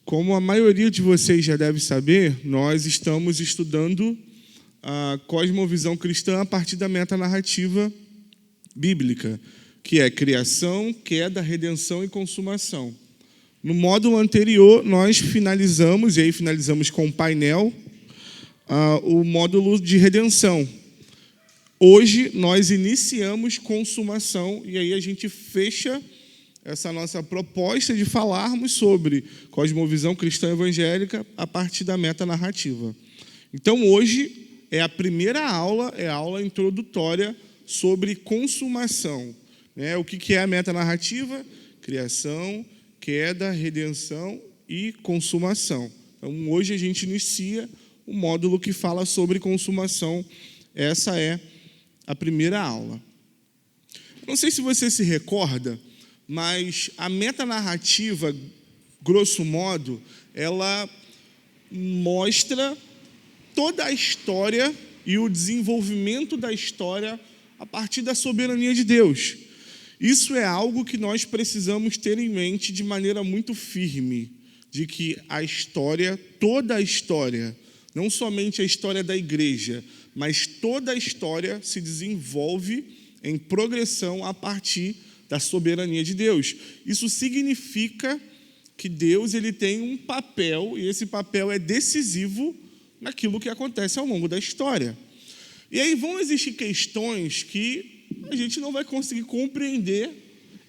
Como a maioria de vocês já deve saber, nós estamos estudando a cosmovisão cristã a partir da metanarrativa bíblica, que é criação, queda, redenção e consumação. No módulo anterior, nós finalizamos com um painel, o módulo de redenção. Hoje, nós iniciamos consumação, e aí a gente fecha essa nossa proposta de falarmos sobre cosmovisão cristã evangélica a partir da metanarrativa. Então, hoje é a primeira aula, é a aula introdutória sobre consumação. O que é a metanarrativa? Criação, queda, redenção e consumação. Então, hoje a gente inicia o módulo que fala sobre consumação. Essa é a primeira aula. Não sei se você se recorda, mas a metanarrativa, grosso modo, ela mostra toda a história e o desenvolvimento da história a partir da soberania de Deus. Isso é algo que nós precisamos ter em mente de maneira muito firme, de que a história, toda a história, não somente a história da igreja, mas toda a história se desenvolve em progressão a partir da soberania de Deus. Isso significa que Deus ele tem um papel, e esse papel é decisivo naquilo que acontece ao longo da história. E aí vão existir questões que a gente não vai conseguir compreender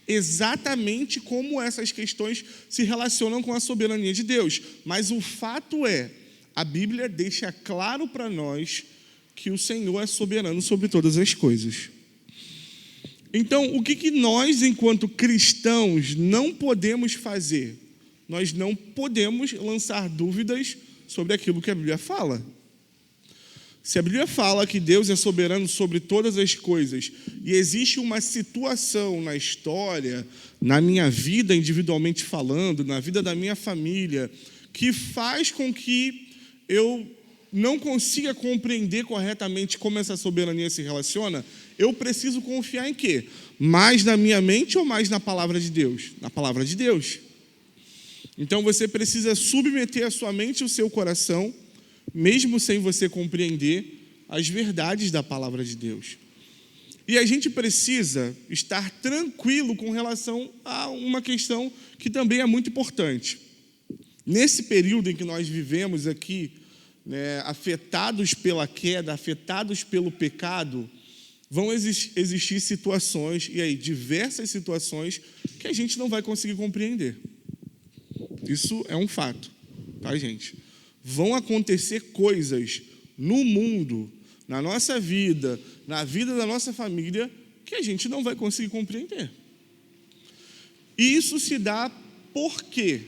exatamente como essas questões se relacionam com a soberania de Deus. Mas o fato é, a Bíblia deixa claro para nós que o Senhor é soberano sobre todas as coisas. Então, o que nós, enquanto cristãos, não podemos fazer? Nós não podemos lançar dúvidas sobre aquilo que a Bíblia fala. Se a Bíblia fala que Deus é soberano sobre todas as coisas e existe uma situação na história, na minha vida individualmente falando, na vida da minha família, que faz com que eu não consiga compreender corretamente como essa soberania se relaciona, eu preciso confiar em quê? Mais na minha mente ou mais na palavra de Deus? Na palavra de Deus. Então você precisa submeter a sua mente e o seu coração, mesmo sem você compreender as verdades da palavra de Deus. E a gente precisa estar tranquilo com relação a uma questão que também é muito importante. Nesse período em que nós vivemos aqui, afetados pela queda, afetados pelo pecado, vão existir situações, e aí diversas situações, que a gente não vai conseguir compreender. Isso é um fato, tá, gente? Vão acontecer coisas no mundo, na nossa vida, na vida da nossa família, que a gente não vai conseguir compreender. E isso se dá por quê?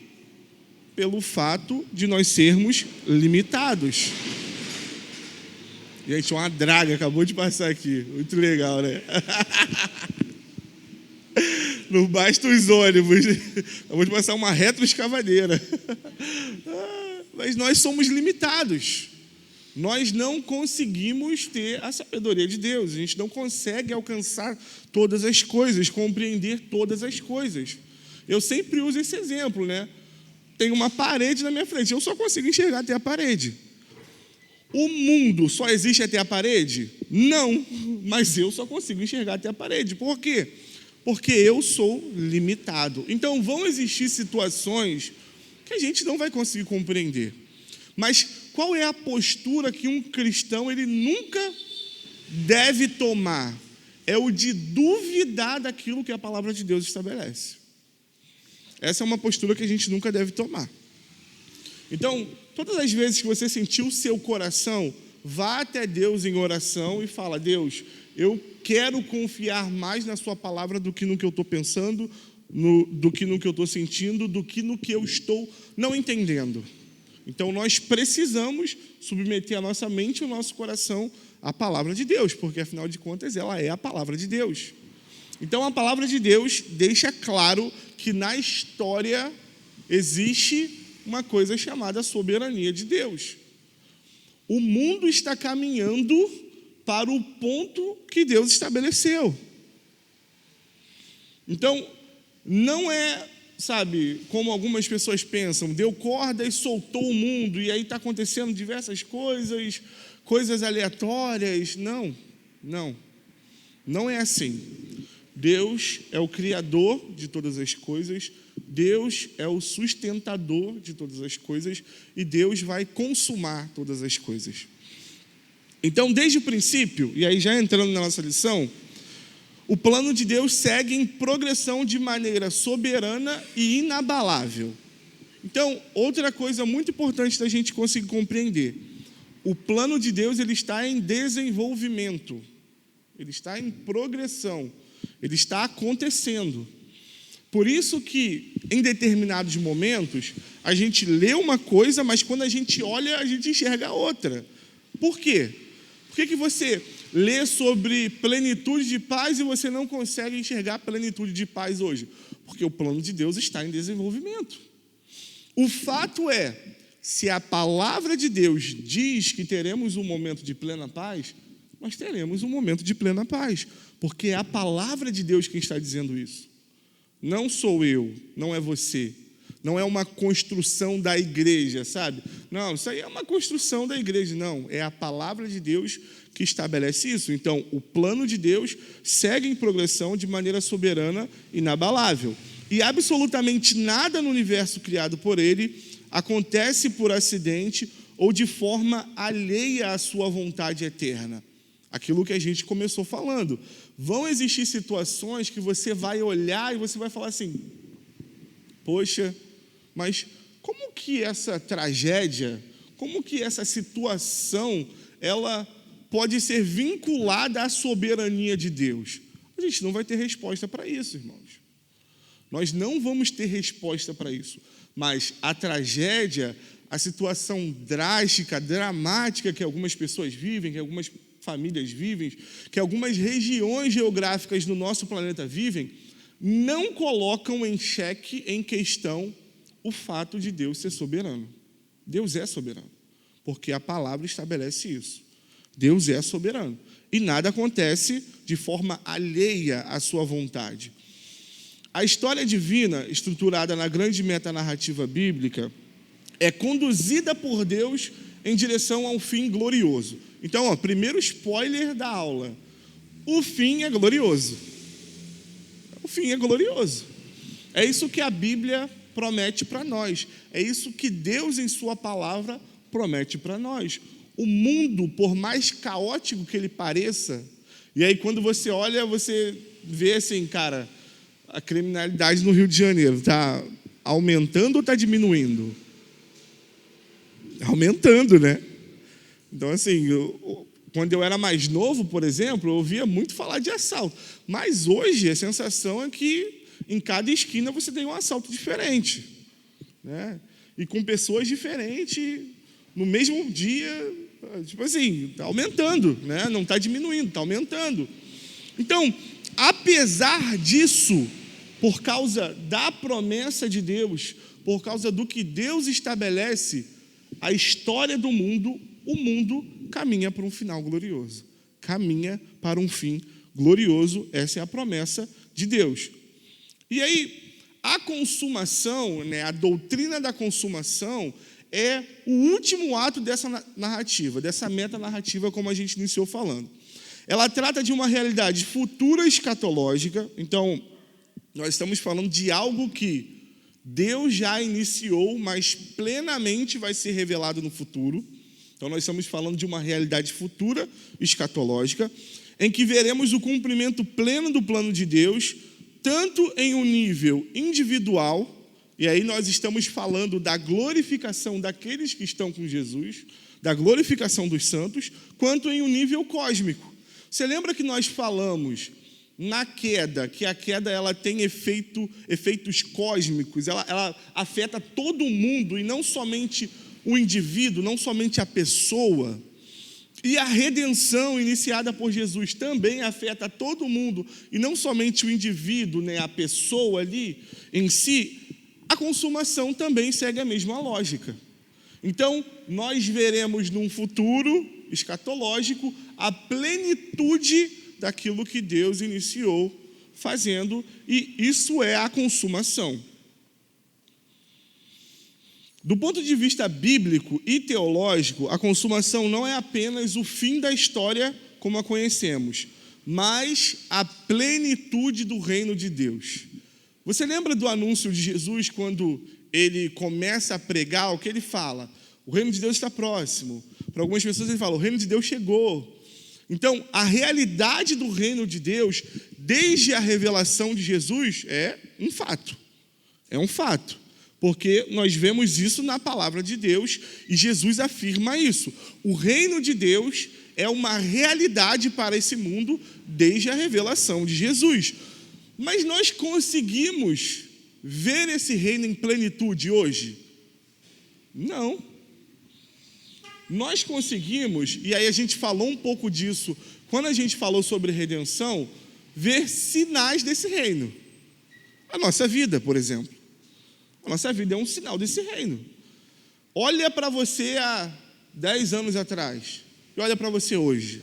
Pelo fato de nós sermos limitados. Gente, uma draga acabou de passar aqui. Muito legal, né? Não basta os ônibus. Acabou de passar uma retroescavadeira. Mas nós somos limitados. Nós não conseguimos ter a sabedoria de Deus. A gente não consegue alcançar todas as coisas, compreender todas as coisas. Eu sempre uso esse exemplo, né? Tem uma parede na minha frente, eu só consigo enxergar até a parede. O mundo só existe até a parede? Não, mas eu só consigo enxergar até a parede. Por quê? Porque eu sou limitado. Então vão existir situações que a gente não vai conseguir compreender. Mas qual é a postura que um cristão ele nunca deve tomar? É o de duvidar daquilo que a palavra de Deus estabelece. Essa é uma postura que a gente nunca deve tomar. Então, todas as vezes que você sentir o seu coração, vá até Deus em oração e fala: Deus, eu quero confiar mais na sua palavra do que no que eu estou pensando, do que no que eu estou sentindo, do que no que eu estou não entendendo. Então, nós precisamos submeter a nossa mente e o nosso coração à palavra de Deus, porque, afinal de contas, ela é a palavra de Deus. Então, a palavra de Deus deixa claro que na história existe uma coisa chamada soberania de Deus. O mundo está caminhando para o ponto que Deus estabeleceu. Então, não é sabe, como algumas pessoas pensam, deu corda e soltou o mundo, e aí está acontecendo diversas coisas aleatórias. Não é assim. Deus é o Criador de todas as coisas, Deus é o sustentador de todas as coisas, e Deus vai consumar todas as coisas. Então, desde o princípio, e aí já entrando na nossa lição, o plano de Deus segue em progressão de maneira soberana e inabalável. Então, outra coisa muito importante da gente conseguir compreender, o plano de Deus ele está em desenvolvimento, ele está em progressão, ele está acontecendo. Por isso que, em determinados momentos, a gente lê uma coisa, mas quando a gente olha, a gente enxerga outra. Por quê? Por que você lê sobre plenitude de paz e você não consegue enxergar plenitude de paz hoje? Porque o plano de Deus está em desenvolvimento. O fato é, se a palavra de Deus diz que teremos um momento de plena paz, nós teremos um momento de plena paz, porque é a palavra de Deus quem está dizendo isso. Não sou eu, não é você, não é uma construção da igreja, sabe? Não, isso aí é uma construção da igreja, não, é a palavra de Deus que estabelece isso. Então, o plano de Deus segue em progressão de maneira soberana e inabalável. E absolutamente nada no universo criado por ele acontece por acidente ou de forma alheia à sua vontade eterna. Aquilo que a gente começou falando. Vão existir situações que você vai olhar e você vai falar assim, poxa, mas como que essa tragédia, como que essa situação, ela pode ser vinculada à soberania de Deus? A gente não vai ter resposta para isso, irmãos. Nós não vamos ter resposta para isso. Mas a tragédia, a situação drástica, dramática que algumas pessoas vivem, que algumas famílias vivem, que algumas regiões geográficas do nosso planeta vivem, não colocam em xeque, em questão, o fato de Deus ser soberano. Deus é soberano, porque a palavra estabelece isso. Deus é soberano. E nada acontece de forma alheia à sua vontade. A história divina, estruturada na grande metanarrativa bíblica, é conduzida por Deus em direção a um fim glorioso. Então, primeiro spoiler da aula. O fim é glorioso. O fim é glorioso. É isso que a Bíblia promete para nós. É isso que Deus, em sua palavra, promete para nós. O mundo, por mais caótico que ele pareça, e aí quando você olha, você vê assim, cara, a criminalidade no Rio de Janeiro está aumentando ou está diminuindo? Aumentando, né? Então, assim, quando eu era mais novo, por exemplo, eu ouvia muito falar de assalto. Mas hoje a sensação é que em cada esquina você tem um assalto diferente, né? E com pessoas diferentes no mesmo dia, tipo assim, está aumentando, né? Não está diminuindo, está aumentando. Então, apesar disso, por causa da promessa de Deus, por causa do que Deus estabelece, a história do mundo, o mundo caminha para um final glorioso. Caminha para um fim glorioso, essa é a promessa de Deus. E aí, a consumação, né, a doutrina da consumação, é o último ato dessa narrativa, dessa metanarrativa, como a gente iniciou falando. Ela trata de uma realidade futura escatológica, então, nós estamos falando de algo que Deus já iniciou, mas plenamente vai ser revelado no futuro. Então, nós estamos falando de uma realidade futura, escatológica, em que veremos o cumprimento pleno do plano de Deus, tanto em um nível individual, e aí nós estamos falando da glorificação daqueles que estão com Jesus, da glorificação dos santos, quanto em um nível cósmico. Você lembra que nós falamos na queda, que a queda ela tem efeitos cósmicos, ela afeta todo mundo e não somente o indivíduo, não somente a pessoa. E a redenção iniciada por Jesus também afeta todo mundo e não somente o indivíduo, né, a pessoa ali em si. A consumação também segue a mesma lógica. Então, nós veremos num futuro escatológico a plenitude daquilo que Deus iniciou fazendo, e isso é a consumação. Do ponto de vista bíblico e teológico, a consumação não é apenas o fim da história como a conhecemos, mas a plenitude do reino de Deus. Você lembra do anúncio de Jesus quando ele começa a pregar? O que ele fala? O reino de Deus está próximo. Para algumas pessoas ele fala, o reino de Deus chegou. Então, a realidade do reino de Deus, desde a revelação de Jesus, é um fato. É um fato. Porque nós vemos isso na palavra de Deus e Jesus afirma isso. O reino de Deus é uma realidade para esse mundo desde a revelação de Jesus. Mas nós conseguimos ver esse reino em plenitude hoje? Não. Nós conseguimos, e aí a gente falou um pouco disso, quando a gente falou sobre redenção, ver sinais desse reino. A nossa vida, por exemplo. A nossa vida é um sinal desse reino. Olha para você há 10 anos atrás e olha para você hoje.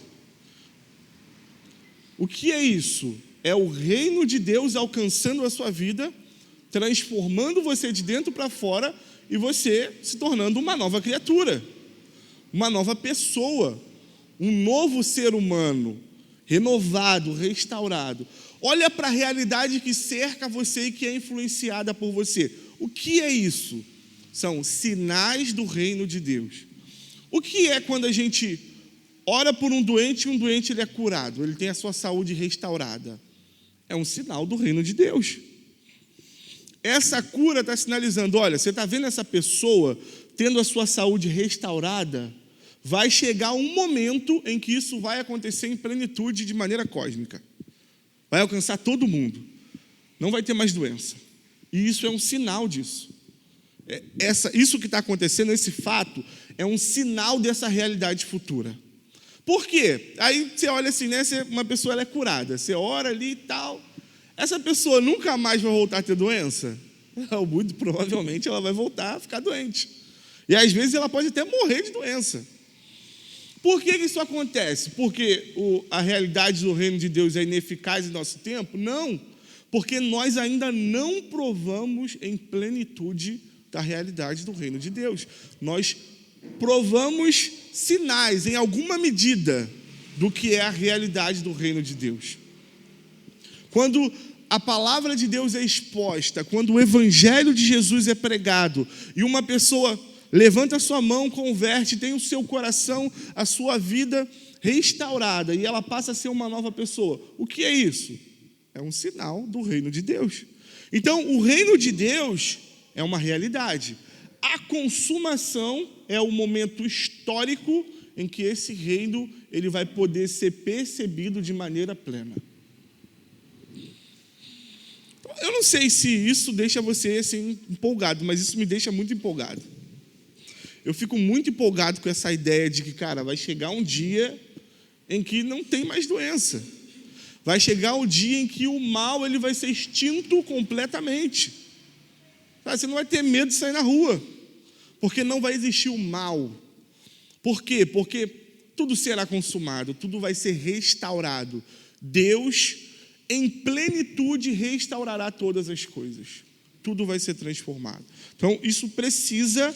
O que é isso? É o reino de Deus alcançando a sua vida, transformando você de dentro para fora e você se tornando uma nova criatura, uma nova pessoa, um novo ser humano, renovado, restaurado. Olha para a realidade que cerca você e que é influenciada por você. O que é isso? São sinais do reino de Deus. O que é quando a gente ora por um doente e um doente ele é curado, ele tem a sua saúde restaurada? É um sinal do reino de Deus. Essa cura está sinalizando, olha, você está vendo essa pessoa tendo a sua saúde restaurada? Vai chegar um momento em que isso vai acontecer em plenitude de maneira cósmica. Vai alcançar todo mundo. Não vai ter mais doença. E isso é um sinal disso. Isso que está acontecendo, esse fato, é um sinal dessa realidade futura. Por quê? Aí você olha assim, né? Uma pessoa ela é curada, você ora ali e tal. Essa pessoa nunca mais vai voltar a ter doença? Muito provavelmente ela vai voltar a ficar doente. E às vezes ela pode até morrer de doença. Por que isso acontece? Porque a realidade do reino de Deus é ineficaz em nosso tempo? Não. Porque nós ainda não provamos em plenitude da realidade do reino de Deus. Nós provamos sinais, em alguma medida, do que é a realidade do reino de Deus. Quando a palavra de Deus é exposta, quando o evangelho de Jesus é pregado, e uma pessoa levanta a sua mão, converte, tem o seu coração, a sua vida restaurada, e ela passa a ser uma nova pessoa. O que é isso? É um sinal do reino de Deus. Então, o reino de Deus é uma realidade. A consumação é o momento histórico em que esse reino ele vai poder ser percebido de maneira plena. Eu não sei se isso deixa você assim, empolgado, mas isso me deixa muito empolgado. Eu fico muito empolgado com essa ideia de que, cara, vai chegar um dia em que não tem mais doença. Vai chegar o dia em que o mal ele vai ser extinto completamente. Você não vai ter medo de sair na rua, porque não vai existir o mal. Por quê? Porque tudo será consumado, tudo vai ser restaurado. Deus, em plenitude, restaurará todas as coisas. Tudo vai ser transformado. Então, isso precisa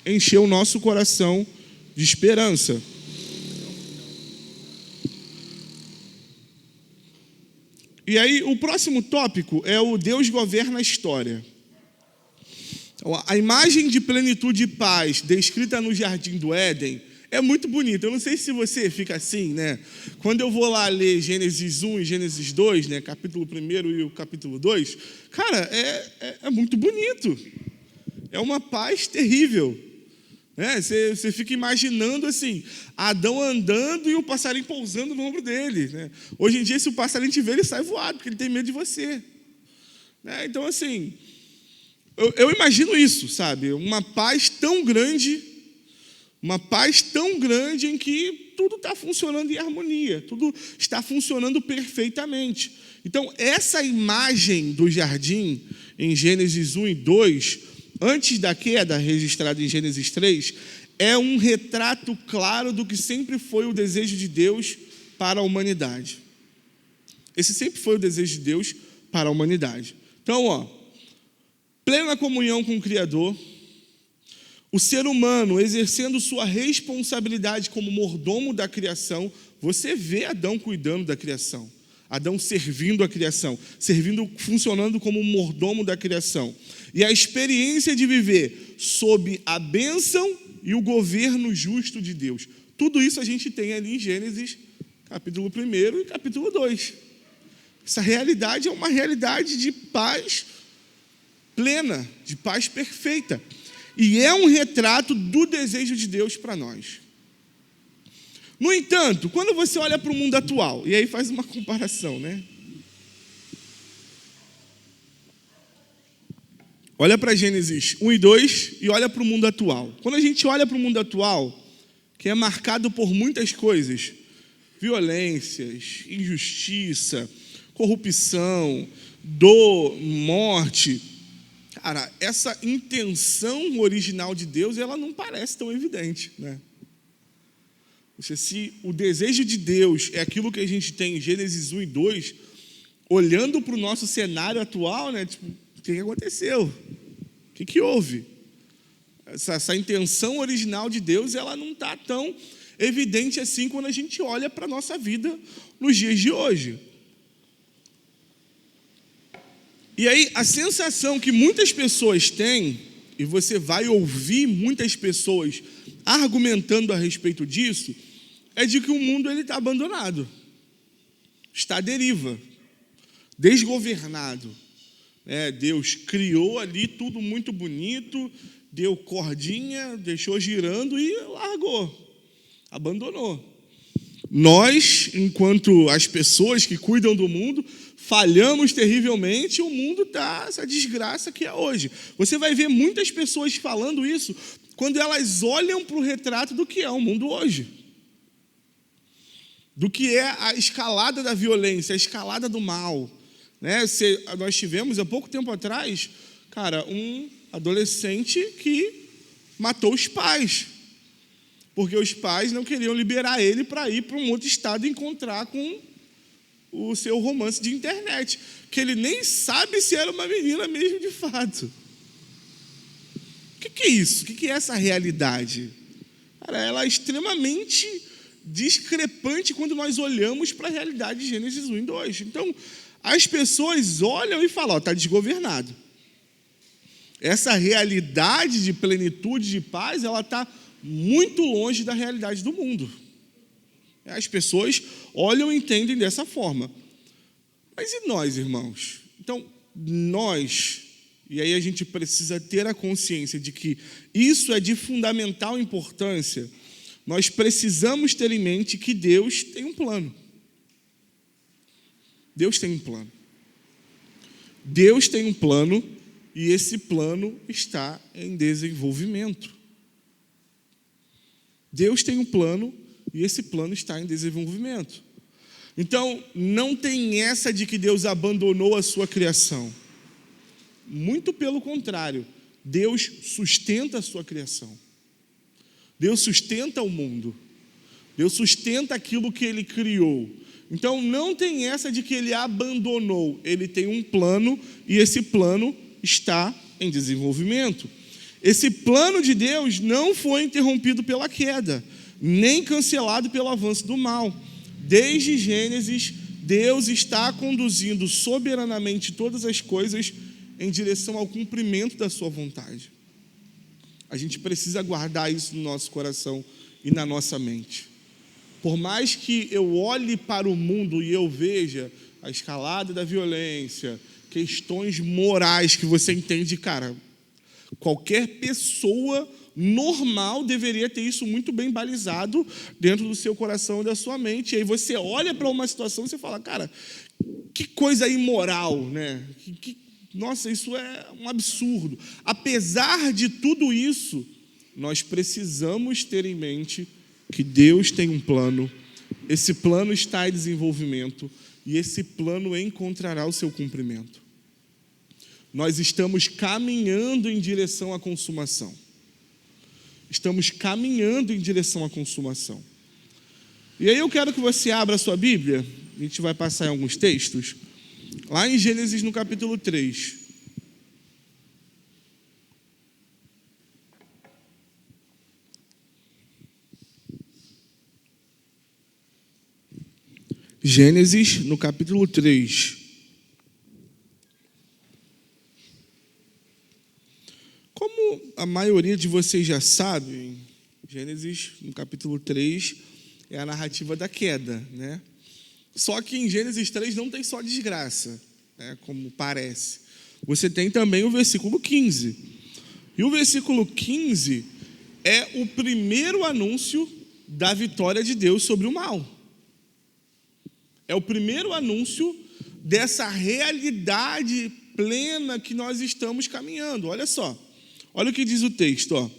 encher o nosso coração de esperança. E aí, o próximo tópico é o Deus governa a história. A imagem de plenitude e paz descrita no Jardim do Éden é muito bonita. Eu não sei se você fica assim, né? Quando eu vou lá ler Gênesis 1 e Gênesis 2, né? Capítulo 1 e o capítulo 2, cara, é muito bonito. É uma paz terrível. Você fica imaginando assim, Adão andando e o passarinho pousando no ombro dele, né? Hoje em dia, se o passarinho te ver, ele sai voado, porque ele tem medo de você, né? Então, assim, eu imagino isso, sabe? Uma paz tão grande em que tudo está funcionando em harmonia, tudo está funcionando perfeitamente. Então, essa imagem do jardim, em Gênesis 1 e 2, antes da queda, registrada em Gênesis 3, é um retrato claro do que sempre foi o desejo de Deus para a humanidade. Esse sempre foi o desejo de Deus para a humanidade. Então, plena comunhão com o Criador, o ser humano exercendo sua responsabilidade como mordomo da criação, você vê Adão cuidando da criação, Adão servindo a criação, funcionando como um mordomo da criação. E a experiência de viver sob a bênção e o governo justo de Deus. Tudo isso a gente tem ali em Gênesis, capítulo 1 e capítulo 2. Essa realidade é uma realidade de paz plena, de paz perfeita. E é um retrato do desejo de Deus para nós. No entanto, quando você olha para o mundo atual, e aí faz uma comparação, né? Olha para Gênesis 1 e 2 e olha para o mundo atual. Quando a gente olha para o mundo atual, que é marcado por muitas coisas, violências, injustiça, corrupção, dor, morte, cara, essa intenção original de Deus, ela não parece tão evidente, né? Se o desejo de Deus é aquilo que a gente tem em Gênesis 1 e 2, olhando para o nosso cenário atual, né? Tipo, o que aconteceu? O que houve? Essa intenção original de Deus, ela não está tão evidente assim quando a gente olha para a nossa vida nos dias de hoje. E aí, a sensação que muitas pessoas têm, e você vai ouvir muitas pessoas argumentando a respeito disso, é de que o mundo está abandonado, está à deriva, desgovernado. Deus criou ali tudo muito bonito, deu cordinha, deixou girando e largou, abandonou. Nós, enquanto as pessoas que cuidam do mundo, falhamos terrivelmente, o mundo está essa desgraça que é hoje. Você vai ver muitas pessoas falando isso quando elas olham para o retrato do que é o mundo hoje. Do que é a escalada da violência, a escalada do mal. Nós tivemos, há pouco tempo atrás, cara, um adolescente que matou os pais. Porque os pais não queriam liberar ele para ir para um outro estado e encontrar com o seu romance de internet, que ele nem sabe se era uma menina mesmo de fato. O que é isso? O que é essa realidade? Cara, ela é extremamente discrepante quando nós olhamos para a realidade de Gênesis 1 e 2. Então, as pessoas olham e falam, está desgovernado. Essa realidade de plenitude, de paz, ela está muito longe da realidade do mundo. As pessoas olham e entendem dessa forma. Mas e nós, irmãos? Então, nós, e aí a gente precisa ter a consciência de que isso é de fundamental importância, nós precisamos ter em mente que Deus tem um plano. Deus tem um plano. Deus tem um plano e esse plano está em desenvolvimento. Deus tem um plano e esse plano está em desenvolvimento. Então, não tem essa de que Deus abandonou a sua criação. Muito pelo contrário, Deus sustenta a sua criação. Deus sustenta o mundo. Deus sustenta aquilo que Ele criou. Então, não tem essa de que Ele abandonou. Ele tem um plano e esse plano está em desenvolvimento. Esse plano de Deus não foi interrompido pela queda, nem cancelado pelo avanço do mal. Desde Gênesis, Deus está conduzindo soberanamente todas as coisas em direção ao cumprimento da sua vontade. A gente precisa guardar isso no nosso coração e na nossa mente. Por mais que eu olhe para o mundo e eu veja a escalada da violência, questões morais que você entende, cara, qualquer pessoa normal deveria ter isso muito bem balizado dentro do seu coração e da sua mente. E aí você olha para uma situação e você fala, cara, que coisa imoral, né? Nossa, isso é um absurdo. Apesar de tudo isso, nós precisamos ter em mente que Deus tem um plano, esse plano está em desenvolvimento e esse plano encontrará o seu cumprimento. Nós estamos caminhando em direção à consumação. Estamos caminhando em direção à consumação. E aí eu quero que você abra a sua Bíblia, a gente vai passar em alguns textos, lá em Gênesis no capítulo 3. Gênesis, no capítulo 3. Como a maioria de vocês já sabe, Gênesis, no capítulo 3, é a narrativa da queda, né? Só que em Gênesis 3 não tem só desgraça, né, como parece. Você tem também o versículo 15. E o versículo 15 é o primeiro anúncio da vitória de Deus sobre o mal. É o primeiro anúncio dessa realidade plena que nós estamos caminhando. Olha só. Olha o que diz o texto, ó.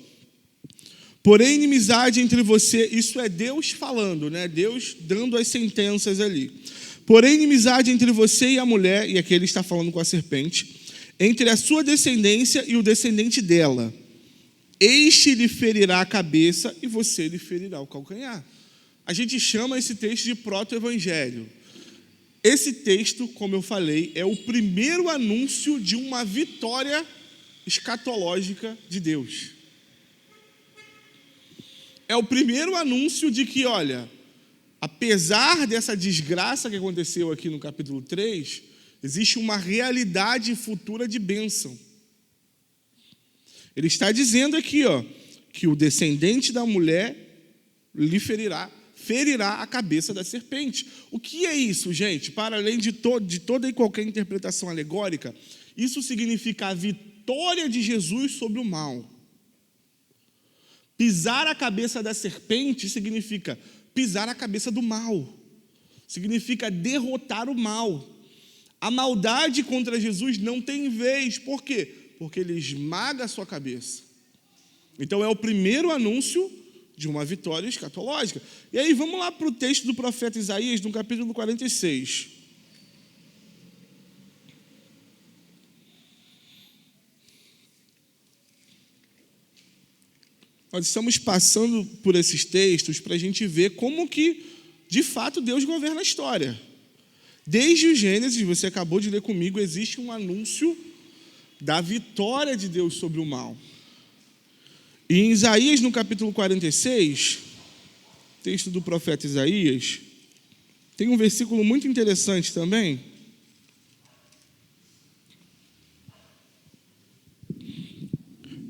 Porém, inimizade entre você, isso é Deus falando, né? Deus dando as sentenças ali. Porém, inimizade entre você e a mulher, e aqui ele está falando com a serpente, entre a sua descendência e o descendente dela. Este lhe ferirá a cabeça e você lhe ferirá o calcanhar. A gente chama esse texto de proto-evangelho. Esse texto, como eu falei, é o primeiro anúncio de uma vitória escatológica de Deus. É o primeiro anúncio de que, olha, apesar dessa desgraça que aconteceu aqui no capítulo 3, existe uma realidade futura de bênção. Ele está dizendo aqui, ó, que o descendente da mulher lhe ferirá a cabeça da serpente. O que é isso, gente? Para além de toda e qualquer interpretação alegórica, isso significa a vitória de Jesus sobre o mal. Pisar a cabeça da serpente significa pisar a cabeça do mal. Significa derrotar o mal. A maldade contra Jesus não tem vez. Por quê? Porque ele esmaga a sua cabeça. Então é o primeiro anúncio de uma vitória escatológica. E aí vamos lá para o texto do profeta Isaías, no capítulo 46. Nós estamos passando por esses textos para a gente ver como que, de fato, Deus governa a história. Desde o Gênesis, você acabou de ler comigo, existe um anúncio da vitória de Deus sobre o mal. E em Isaías, no capítulo 46, texto do profeta Isaías, tem um versículo muito interessante também,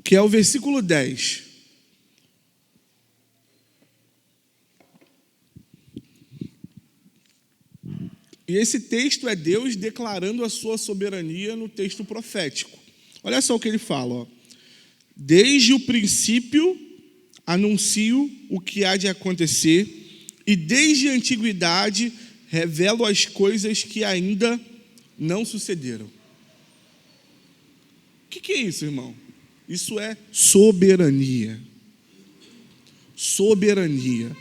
que é o versículo 10. E esse texto é Deus declarando a sua soberania no texto profético. Olha só o que ele fala, ó. Desde o princípio anuncio o que há de acontecer, e desde a antiguidade revelo as coisas que ainda não sucederam. O que é isso, irmão? Isso é soberania. Soberania.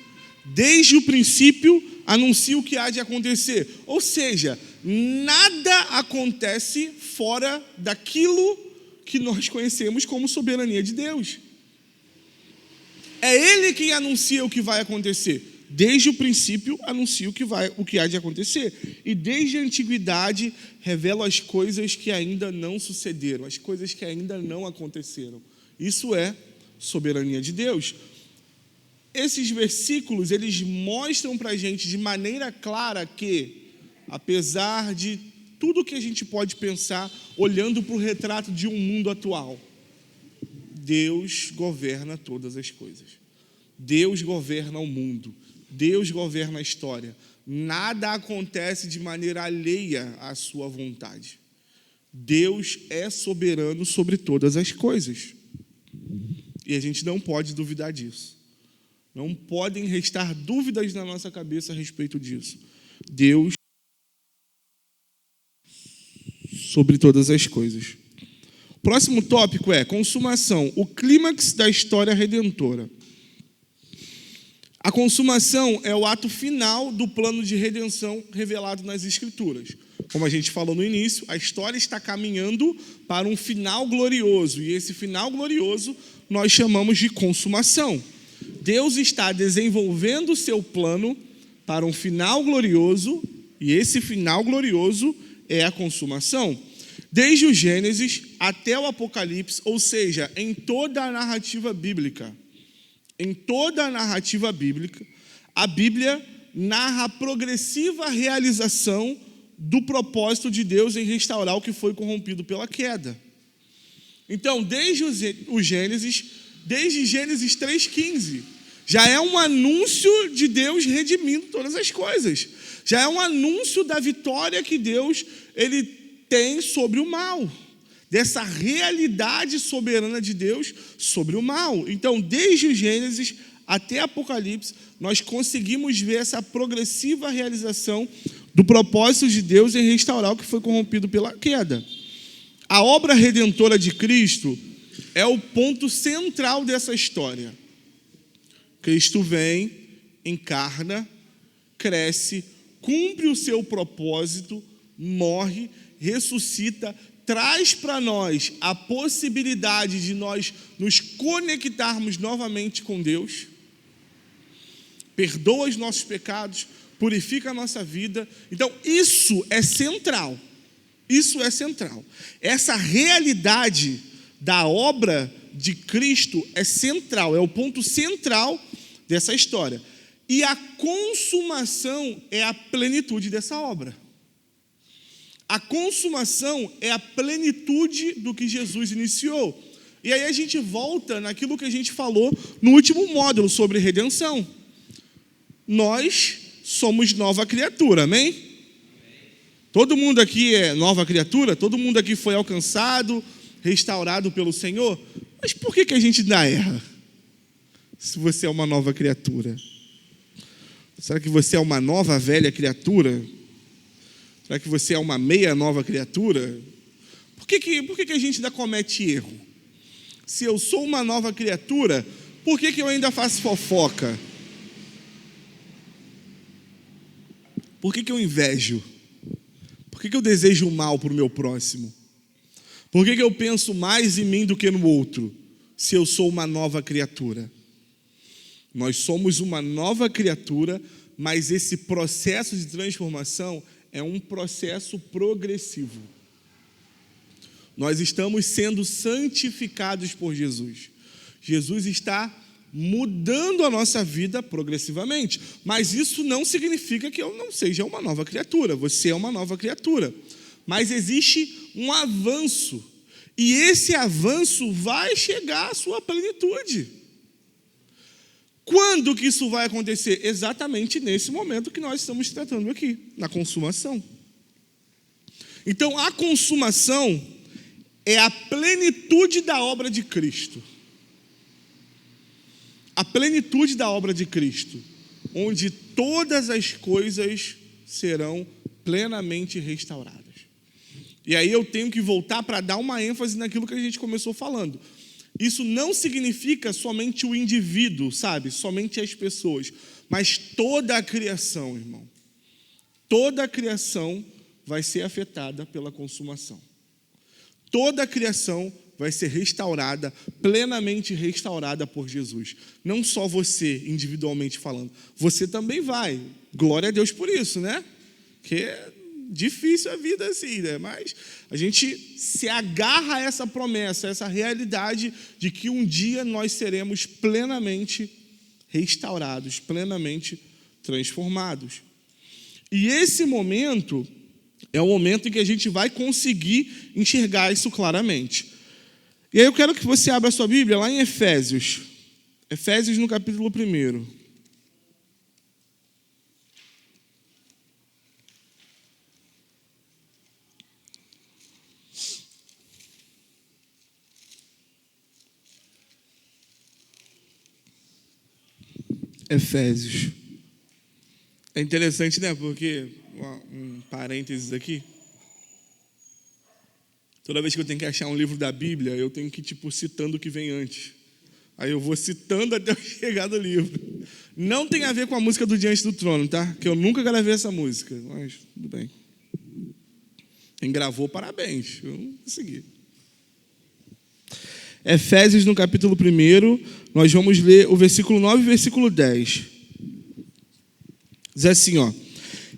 Desde o princípio anuncio o que há de acontecer. Ou seja, nada acontece fora daquilo que nós conhecemos como soberania de Deus. É Ele quem anuncia o que vai acontecer. Desde o princípio anuncia o que há de acontecer. E desde a antiguidade revela as coisas que ainda não sucederam, as coisas que ainda não aconteceram. Isso é soberania de Deus. Esses versículos, eles mostram para a gente de maneira clara que, apesar de tudo que a gente pode pensar, olhando para o retrato de um mundo atual, Deus governa todas as coisas. Deus governa o mundo. Deus governa a história. Nada acontece de maneira alheia à sua vontade. Deus é soberano sobre todas as coisas. E a gente não pode duvidar disso. Não podem restar dúvidas na nossa cabeça a respeito disso. Deus sobre todas as coisas. O próximo tópico é consumação, o clímax da história redentora. A consumação é o ato final do plano de redenção revelado nas Escrituras. Como a gente falou no início, a história está caminhando para um final glorioso, e esse final glorioso nós chamamos de consumação. Deus está desenvolvendo o seu plano para um final glorioso, e esse final glorioso é a consumação. Desde o Gênesis até o Apocalipse, ou seja, em toda a narrativa bíblica, a Bíblia narra a progressiva realização do propósito de Deus em restaurar o que foi corrompido pela queda. Então, desde Gênesis 3,15, já é um anúncio de Deus redimindo todas as coisas. Já é um anúncio da vitória que Deus ele tem sobre o mal, dessa realidade soberana de Deus sobre o mal. Então, desde o Gênesis até Apocalipse, nós conseguimos ver essa progressiva realização do propósito de Deus em restaurar o que foi corrompido pela queda. A obra redentora de Cristo é o ponto central dessa história. Cristo vem, encarna, cresce, cumpre o seu propósito, morre, ressuscita, traz para nós a possibilidade de nós nos conectarmos novamente com Deus, perdoa os nossos pecados, purifica a nossa vida. Então, isso é central. Isso é central. Essa realidade da obra de Cristo é central, é o ponto central dessa história. E a consumação é a plenitude dessa obra. A consumação é a plenitude do que Jesus iniciou. E aí a gente volta naquilo que a gente falou no último módulo sobre redenção. Nós somos nova criatura, amém? Todo mundo aqui é nova criatura? Todo mundo aqui foi alcançado, restaurado pelo Senhor? Mas por que a gente ainda erra? Se você é uma nova criatura. Será que você é uma nova velha criatura? Será que você é uma meia nova criatura? Por que a gente ainda comete erro? Se eu sou uma nova criatura, por que eu ainda faço fofoca? Por que eu invejo? Por que eu desejo o mal para o meu próximo? Por que eu penso mais em mim do que no outro, se eu sou uma nova criatura? Nós somos uma nova criatura, mas esse processo de transformação é um processo progressivo. Nós estamos sendo santificados por Jesus. Jesus está mudando a nossa vida progressivamente, mas isso não significa que eu não seja uma nova criatura. Você é uma nova criatura, mas existe um avanço, e esse avanço vai chegar à sua plenitude. Quando que isso vai acontecer? Exatamente nesse momento que nós estamos tratando aqui, na consumação. Então, a consumação é a plenitude da obra de Cristo. A plenitude da obra de Cristo, onde todas as coisas serão plenamente restauradas. E aí eu tenho que voltar para dar uma ênfase naquilo que a gente começou falando. Isso não significa somente o indivíduo, sabe? Somente as pessoas, mas toda a criação, irmão. Toda a criação vai ser afetada pela consumação. Toda a criação vai ser restaurada, plenamente restaurada por Jesus. Não só você, individualmente falando. Você também vai. Glória a Deus por isso, né? Porque é difícil a vida assim, né? Mas a gente se agarra a essa promessa, a essa realidade de que um dia nós seremos plenamente restaurados, plenamente transformados. E esse momento é o momento em que a gente vai conseguir enxergar isso claramente. E aí eu quero que você abra a sua Bíblia lá em Efésios. Efésios no capítulo 1. Efésios. É interessante, né? Porque, um parênteses aqui. Toda vez que eu tenho que achar um livro da Bíblia, eu tenho que ir, citando o que vem antes. Aí eu vou citando até eu chegar no livro. Não tem a ver com a música do Diante do Trono, tá? Que eu nunca gravei essa música, mas tudo bem. Quem gravou, parabéns. Eu não consegui. Efésios, no capítulo 1, nós vamos ler o versículo 9 e o versículo 10. Diz assim, ó.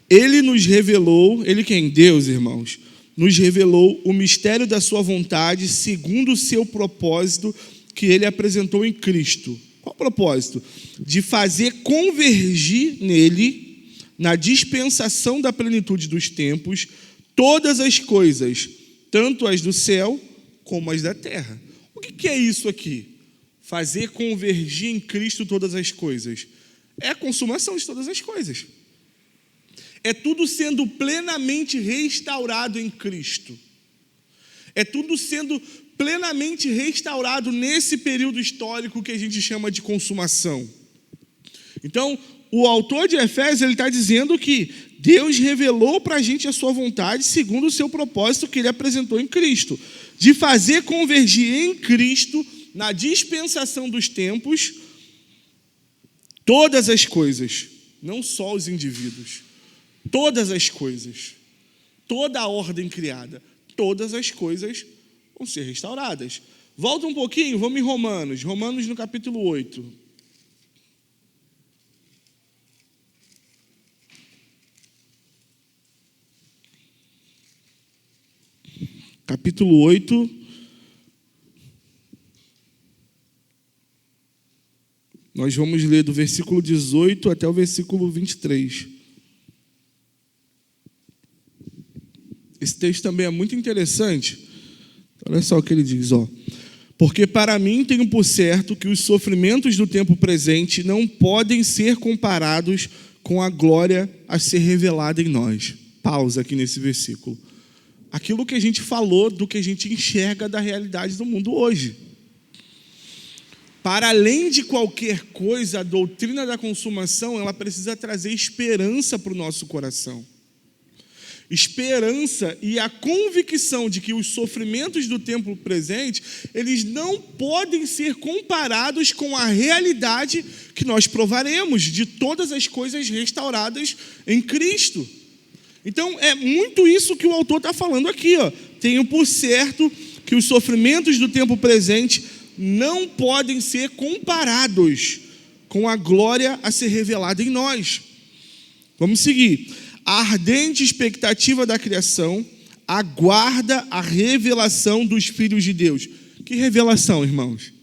Ele nos revelou, ele quem? Deus, irmãos, nos revelou o mistério da sua vontade segundo o seu propósito que ele apresentou em Cristo. Qual o propósito? De fazer convergir nele na dispensação da plenitude dos tempos, todas as coisas, tanto as do céu como as da terra. O que é isso aqui? Fazer convergir em Cristo todas as coisas. É a consumação de todas as coisas. É tudo sendo plenamente restaurado em Cristo. É tudo sendo plenamente restaurado nesse período histórico que a gente chama de consumação. Então, o autor de Efésios ele está dizendo que Deus revelou para a gente a sua vontade segundo o seu propósito que ele apresentou em Cristo, de fazer convergir em Cristo, na dispensação dos tempos, todas as coisas, não só os indivíduos, todas as coisas, toda a ordem criada, todas as coisas vão ser restauradas. Volta um pouquinho, vamos em Romanos no capítulo 8. Capítulo 8, nós vamos ler do versículo 18 até o versículo 23. Esse texto também é muito interessante. Olha só o que ele diz, ó. Porque para mim tenho por certo que os sofrimentos do tempo presente não podem ser comparados com a glória a ser revelada em nós. Pausa aqui nesse versículo. Aquilo que a gente falou do que a gente enxerga da realidade do mundo hoje. Para além de qualquer coisa, a doutrina da consumação, ela precisa trazer esperança para o nosso coração. Esperança e a convicção de que os sofrimentos do tempo presente, eles não podem ser comparados com a realidade que nós provaremos de todas as coisas restauradas em Cristo. Então, é muito isso que o autor está falando aqui, ó. Tenho por certo que os sofrimentos do tempo presente não podem ser comparados com a glória a ser revelada em nós. Vamos seguir. A ardente expectativa da criação aguarda a revelação dos filhos de Deus. Que revelação, irmãos?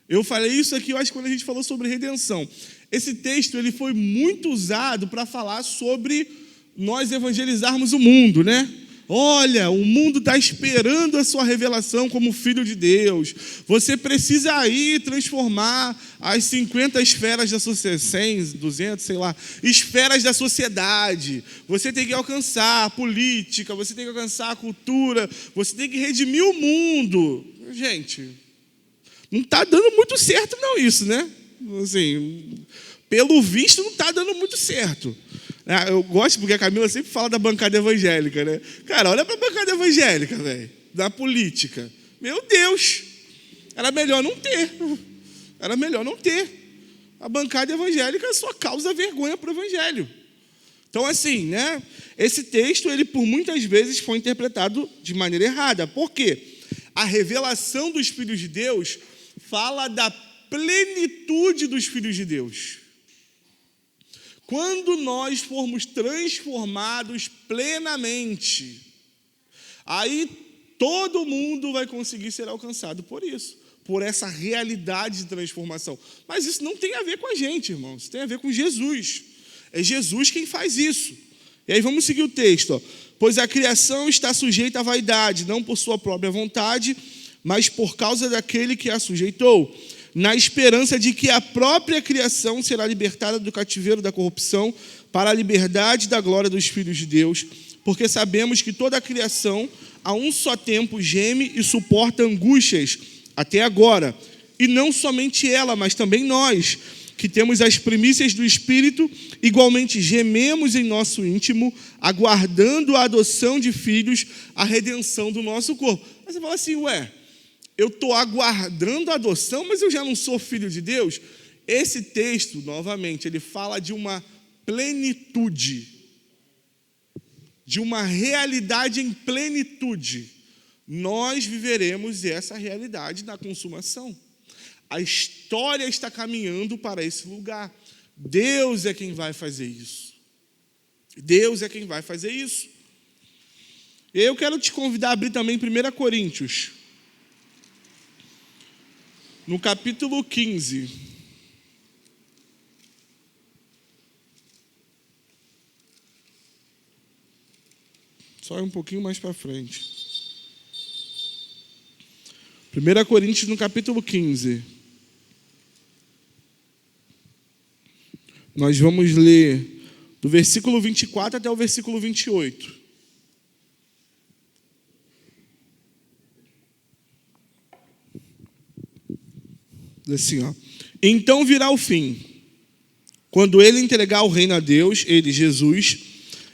Eu falei isso aqui, eu acho, quando a gente falou sobre redenção. Esse texto ele foi muito usado para falar sobre nós evangelizarmos o mundo, né? Olha, o mundo está esperando a sua revelação como filho de Deus. Você precisa ir transformar as 50 esferas da sociedade, 100, 200, sei lá, esferas da sociedade. Você tem que alcançar a política, você tem que alcançar a cultura, você tem que redimir o mundo. Gente, não está dando muito certo não isso, né? Assim, pelo visto não está dando muito certo. Eu gosto porque a Camila sempre fala da bancada evangélica, né? Cara, olha para a bancada evangélica, velho, da política. Meu Deus, era melhor não ter. Era melhor não ter. A bancada evangélica só causa vergonha para o evangelho. Então, assim, né? Esse texto, ele por muitas vezes foi interpretado de maneira errada. Por quê? A revelação dos filhos de Deus fala da plenitude dos filhos de Deus. Quando nós formos transformados plenamente, aí todo mundo vai conseguir ser alcançado por isso, por essa realidade de transformação. Mas isso não tem a ver com a gente, irmãos, isso tem a ver com Jesus. É Jesus quem faz isso. E aí vamos seguir o texto, ó. Pois a criação está sujeita à vaidade, não por sua própria vontade, mas por causa daquele que a sujeitou, na esperança de que a própria criação será libertada do cativeiro da corrupção para a liberdade da glória dos filhos de Deus, porque sabemos que toda a criação, a um só tempo, geme e suporta angústias até agora. E não somente ela, mas também nós, que temos as primícias do Espírito, igualmente gememos em nosso íntimo, aguardando a adoção de filhos, a redenção do nosso corpo. Mas você fala assim, eu estou aguardando a adoção, mas eu já não sou filho de Deus? Esse texto, novamente, ele fala de uma plenitude, de uma realidade em plenitude. Nós viveremos essa realidade na consumação. A história está caminhando para esse lugar. Deus é quem vai fazer isso. Deus é quem vai fazer isso. Eu quero te convidar a abrir também 1 Coríntios. No capítulo 15. Só um pouquinho mais para frente. 1 Coríntios, no capítulo 15. Nós vamos ler do versículo 24 até o versículo 28. Diz assim, ó. Então virá o fim, quando ele entregar o reino a Deus, ele, Jesus,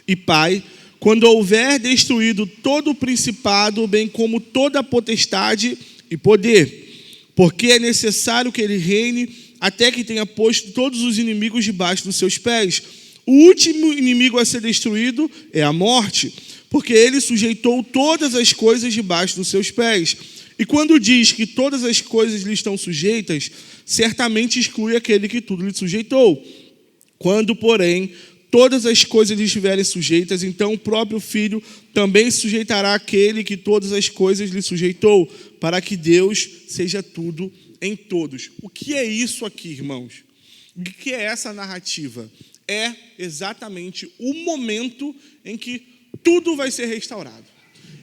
e Pai, quando houver destruído todo o principado, bem como toda a potestade e poder, porque é necessário que ele reine até que tenha posto todos os inimigos debaixo dos seus pés. O último inimigo a ser destruído é a morte, porque ele sujeitou todas as coisas debaixo dos seus pés. E quando diz que todas as coisas lhe estão sujeitas, certamente exclui aquele que tudo lhe sujeitou. Quando, porém, todas as coisas lhe estiverem sujeitas, então o próprio Filho também sujeitará aquele que todas as coisas lhe sujeitou, para que Deus seja tudo em todos. O que é isso aqui, irmãos? O que é essa narrativa? É exatamente o momento em que tudo vai ser restaurado.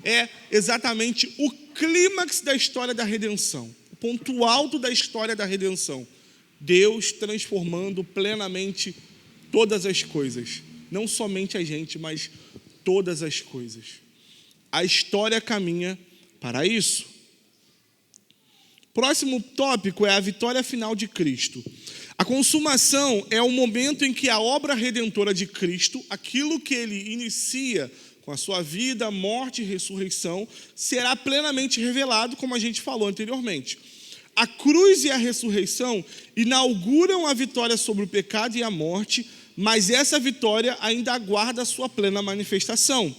É exatamente o clímax da história da redenção, o ponto alto da história da redenção. Deus transformando plenamente todas as coisas, não somente a gente, mas todas as coisas. A história caminha para isso. Próximo tópico é a vitória final de Cristo. A consumação é o momento em que a obra redentora de Cristo, aquilo que ele inicia com a sua vida, morte e ressurreição, será plenamente revelado, como a gente falou anteriormente. A cruz e a ressurreição inauguram a vitória sobre o pecado e a morte, mas essa vitória ainda aguarda a sua plena manifestação.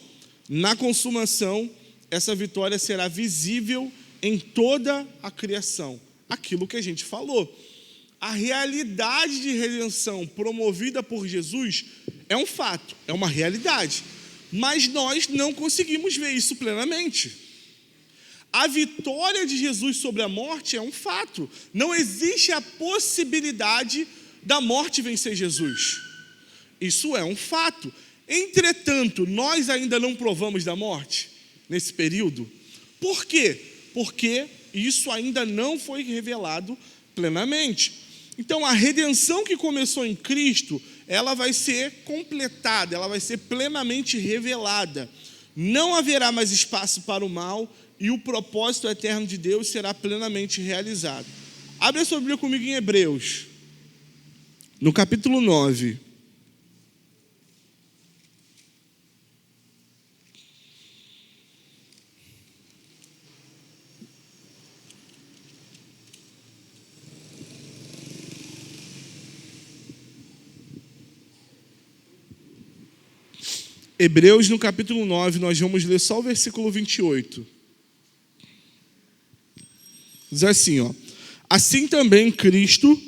Na consumação, essa vitória será visível em toda a criação. Aquilo que a gente falou. A realidade de redenção promovida por Jesus é um fato, é uma realidade. Mas nós não conseguimos ver isso plenamente. A vitória de Jesus sobre a morte é um fato. Não existe a possibilidade da morte vencer Jesus. Isso é um fato. Entretanto, nós ainda não provamos da morte nesse período. Por quê? Porque isso ainda não foi revelado plenamente. Então, a redenção que começou em Cristo, ela vai ser completada, ela vai ser plenamente revelada. Não haverá mais espaço para o mal e o propósito eterno de Deus será plenamente realizado. Abre a sua Bíblia comigo em Hebreus, no capítulo 9. Hebreus, no capítulo 9, nós vamos ler só o versículo 28. Diz assim, ó. Assim também Cristo,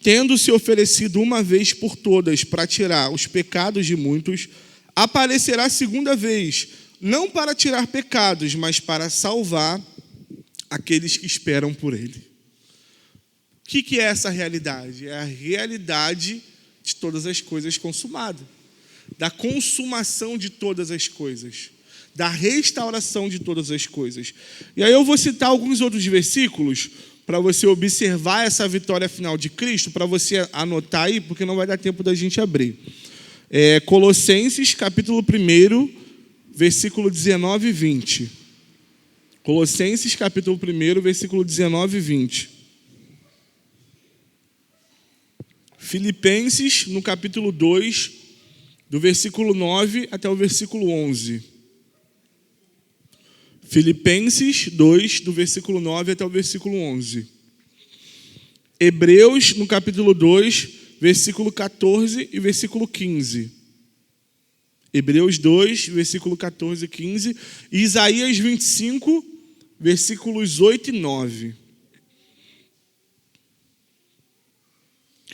tendo se oferecido uma vez por todas para tirar os pecados de muitos, aparecerá segunda vez, não para tirar pecados, mas para salvar aqueles que esperam por ele. O que é essa realidade? É a realidade de todas as coisas consumadas. Da consumação de todas as coisas, da restauração de todas as coisas. E aí eu vou citar alguns outros versículos para você observar essa vitória final de Cristo, para você anotar aí, porque não vai dar tempo da gente abrir. Colossenses, capítulo 1, versículo 19 e 20. Colossenses, capítulo 1, versículo 19 e 20. Filipenses, no capítulo 2, do versículo 9 até o versículo 11. Filipenses 2, do versículo 9 até o versículo 11. Hebreus, no capítulo 2, versículo 14 e versículo 15. Hebreus 2, versículo 14 e 15. E Isaías 25, versículos 8 e 9.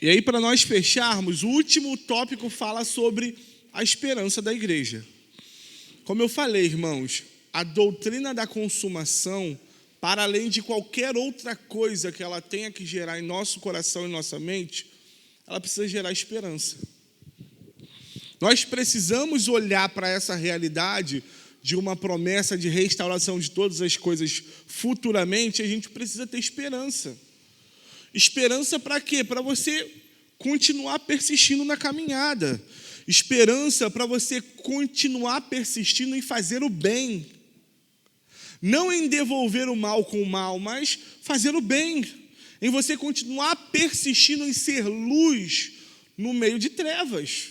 E aí, para nós fecharmos, o último tópico fala sobre a esperança da igreja. Como eu falei, irmãos, a doutrina da consumação, para além de qualquer outra coisa que ela tenha que gerar em nosso coração e nossa mente, ela precisa gerar esperança. Nós precisamos olhar para essa realidade de uma promessa de restauração de todas as coisas futuramente, a gente precisa ter esperança. Esperança para quê? Para você continuar persistindo na caminhada. Esperança para você continuar persistindo em fazer o bem. Não em devolver o mal com o mal, mas fazer o bem. Em você continuar persistindo em ser luz no meio de trevas.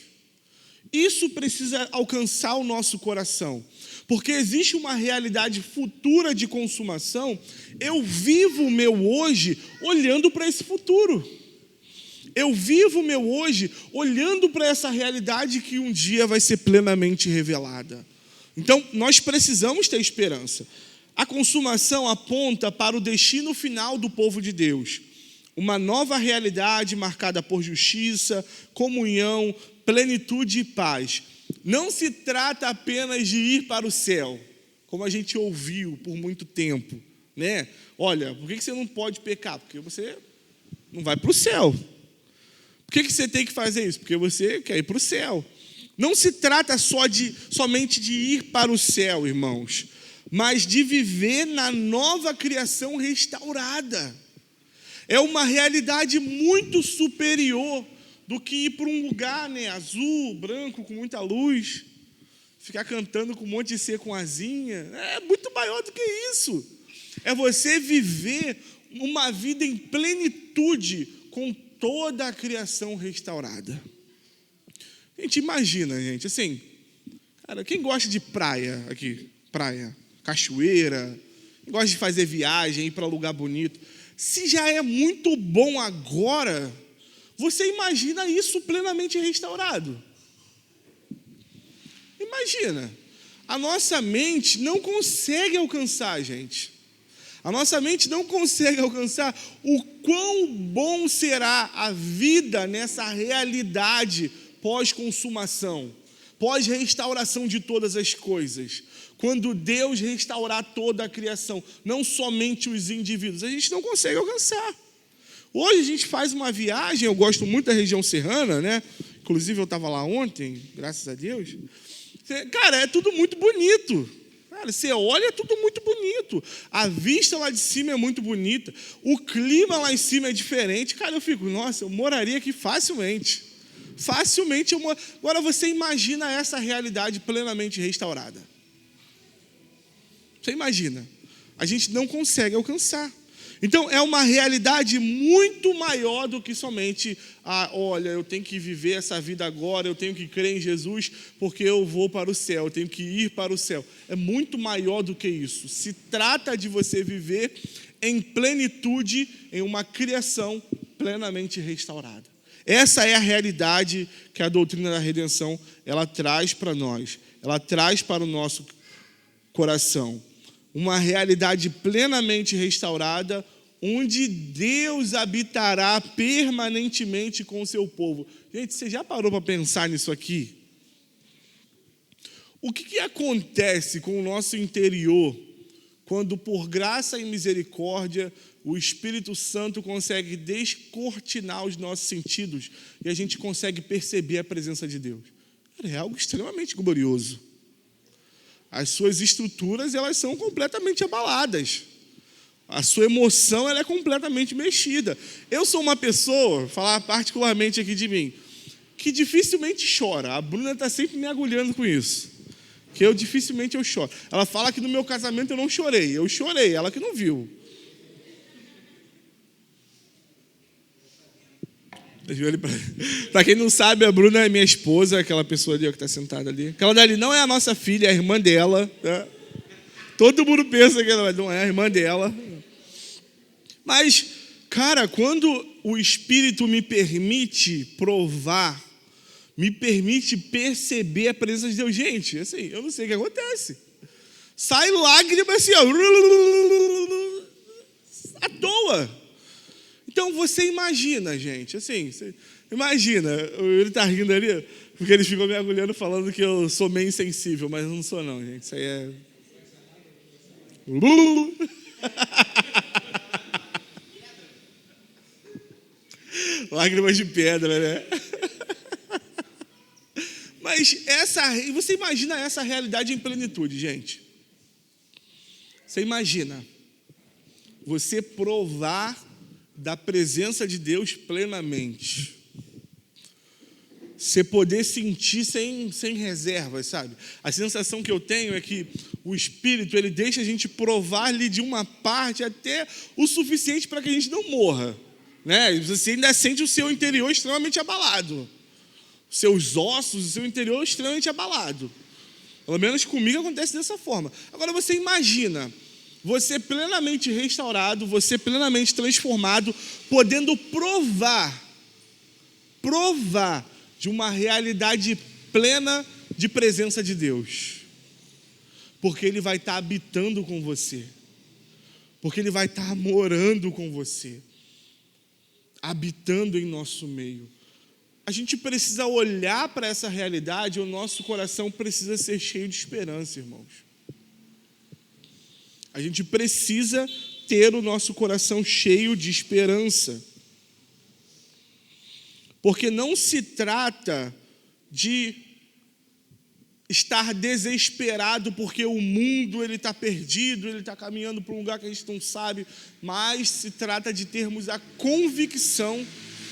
Isso precisa alcançar o nosso coração. Porque existe uma realidade futura de consumação. Eu vivo o meu hoje olhando para esse futuro. Eu vivo o meu hoje olhando para essa realidade que um dia vai ser plenamente revelada. Então, nós precisamos ter esperança. A consumação aponta para o destino final do povo de Deus. Uma nova realidade marcada por justiça, comunhão, plenitude e paz. Não se trata apenas de ir para o céu, como a gente ouviu por muito tempo, né? Olha, por que você não pode pecar? Porque você não vai para o céu. Por que você tem que fazer isso? Porque você quer ir para o céu. Não se trata somente de ir para o céu, irmãos, mas de viver na nova criação restaurada. É uma realidade muito superior do que ir para um lugar, né, azul, branco, com muita luz, ficar cantando com um monte de ser com asinha. É muito maior do que isso. É você viver uma vida em plenitude com toda a criação restaurada. A gente imagina, gente, assim, cara, quem gosta de praia aqui? Praia, cachoeira, quem gosta de fazer viagem, ir para lugar bonito. Se já é muito bom agora, você imagina isso plenamente restaurado. Imagina. A nossa mente não consegue alcançar, gente. A nossa mente não consegue alcançar o quão bom será a vida nessa realidade pós-consumação, pós-restauração de todas as coisas. Quando Deus restaurar toda a criação, não somente os indivíduos, a gente não consegue alcançar. Hoje a gente faz uma viagem, eu gosto muito da região serrana, né? Inclusive eu estava lá ontem, graças a Deus. Cara, é tudo muito bonito. Cara, você olha, é tudo muito bonito. A vista lá de cima é muito bonita. O clima lá em cima é diferente. Cara, eu fico, nossa, eu moraria aqui facilmente. Facilmente eu moraria. Agora você imagina essa realidade plenamente restaurada. Você imagina? A gente não consegue alcançar. Então, é uma realidade muito maior do que somente, olha, eu tenho que viver essa vida agora, eu tenho que crer em Jesus, porque eu vou para o céu, eu tenho que ir para o céu. É muito maior do que isso. Se trata de você viver em plenitude, em uma criação plenamente restaurada. Essa é a realidade que a doutrina da redenção, ela traz para nós, ela traz para o nosso coração. Uma realidade plenamente restaurada, onde Deus habitará permanentemente com o seu povo. Gente, você já parou para pensar nisso aqui? O que acontece com o nosso interior quando, por graça e misericórdia, o Espírito Santo consegue descortinar os nossos sentidos e a gente consegue perceber a presença de Deus? É algo extremamente glorioso. As suas estruturas, elas são completamente abaladas. A sua emoção, ela é completamente mexida. Eu sou uma pessoa, falar particularmente aqui de mim, que dificilmente chora. A Bruna está sempre me agulhando com isso. Que eu dificilmente eu choro. Ela fala que no meu casamento eu não chorei. Eu chorei, ela que não viu. Para quem não sabe, a Bruna é minha esposa, aquela pessoa ali que está sentada ali. Aquela dali não é a nossa filha, é a irmã dela. Né? Todo mundo pensa que ela não é a irmã dela. Mas, cara, quando o Espírito me permite provar, me permite perceber a presença de Deus, gente, assim, eu não sei o que acontece. Sai lágrima assim, ó, à toa. Então, você imagina, gente, assim, você imagina, ele está rindo ali, porque eles ficam me agulhando falando que eu sou meio insensível, mas eu não sou não, gente, isso aí é... Lágrimas de pedra, né? Mas você imagina essa realidade em plenitude, gente. Você imagina você provar da presença de Deus plenamente. Você poder sentir sem reservas, sabe? A sensação que eu tenho é que o Espírito, ele deixa a gente provar-lhe de uma parte até o suficiente para que a gente não morra, né? Você ainda sente o seu interior extremamente abalado. Os seus ossos, o seu interior extremamente abalado. Pelo menos comigo acontece dessa forma. Agora você imagina, você plenamente restaurado, você plenamente transformado, podendo provar de uma realidade plena de presença de Deus. Porque Ele vai estar habitando com você. Porque Ele vai estar morando com você. Habitando em nosso meio. A gente precisa olhar para essa realidade, o nosso coração precisa ser cheio de esperança, irmãos. A gente precisa ter o nosso coração cheio de esperança. Porque não se trata de estar desesperado porque o mundo ele está perdido, ele está caminhando para um lugar que a gente não sabe, mas se trata de termos a convicção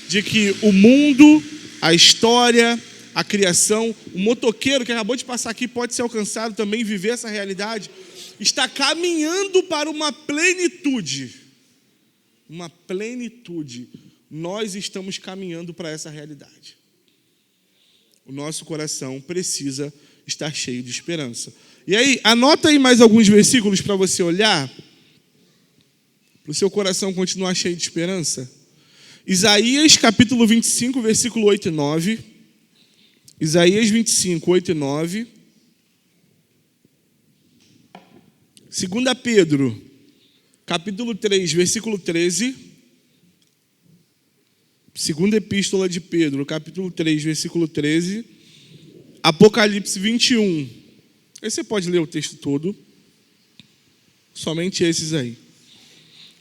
de que o mundo, a história, a criação, o motoqueiro que acabou de passar aqui pode ser alcançado também, viver essa realidade, está caminhando para uma plenitude. Uma plenitude. Nós estamos caminhando para essa realidade. O nosso coração precisa estar cheio de esperança. E aí, anota aí mais alguns versículos para você olhar, para o seu coração continuar cheio de esperança. Isaías capítulo 25, versículo 8 e 9. Isaías 25, 8 e 9. 2 Pedro, capítulo 3, versículo 13. Segunda Epístola de Pedro, capítulo 3, versículo 13. Apocalipse 21. Aí você pode ler o texto todo. Somente esses aí.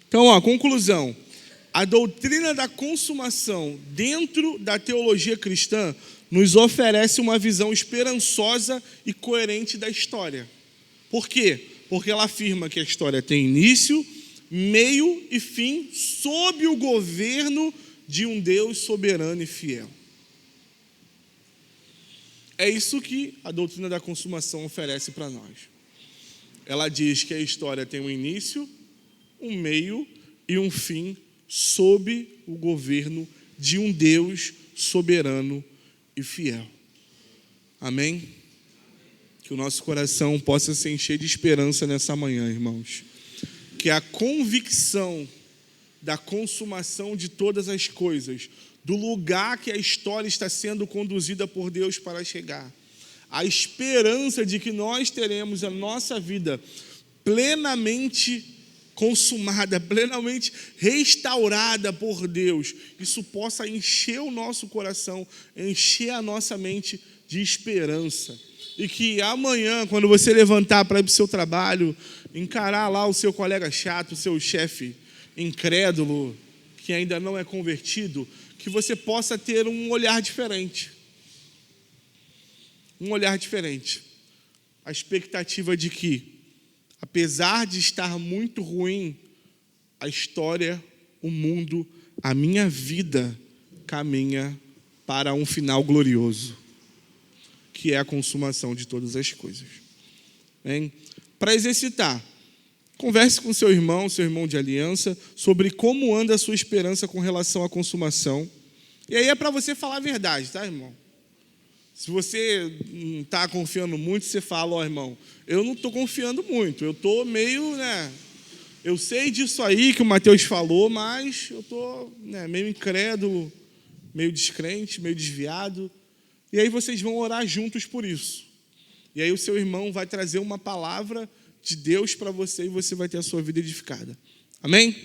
Então, conclusão. A doutrina da consumação dentro da teologia cristã nos oferece uma visão esperançosa e coerente da história. Por quê? Porque ela afirma que a história tem início, meio e fim sob o governo de um Deus soberano e fiel. É isso que a doutrina da consumação oferece para nós. Ela diz que a história tem um início, um meio e um fim sob o governo de um Deus soberano e fiel. Amém? Que o nosso coração possa se encher de esperança nessa manhã, irmãos. Que a convicção da consumação de todas as coisas, do lugar que a história está sendo conduzida por Deus para chegar, a esperança de que nós teremos a nossa vida plenamente consumada, plenamente restaurada por Deus, isso possa encher o nosso coração, encher a nossa mente de esperança. E que amanhã, quando você levantar para ir para o seu trabalho, encarar lá o seu colega chato, o seu chefe incrédulo, que ainda não é convertido, que você possa ter um olhar diferente. Um olhar diferente. A expectativa de que, apesar de estar muito ruim, a história, o mundo, a minha vida caminha para um final glorioso, que é a consumação de todas as coisas. Bem, para exercitar, converse com seu irmão de aliança, sobre como anda a sua esperança com relação à consumação. E aí é para você falar a verdade, tá, irmão? Se você não está confiando muito, você fala, irmão, eu não estou confiando muito, eu estou meio, eu sei disso aí que o Mateus falou, mas eu estou meio incrédulo, meio descrente, meio desviado. E aí vocês vão orar juntos por isso. E aí o seu irmão vai trazer uma palavra de Deus para você e você vai ter a sua vida edificada. Amém?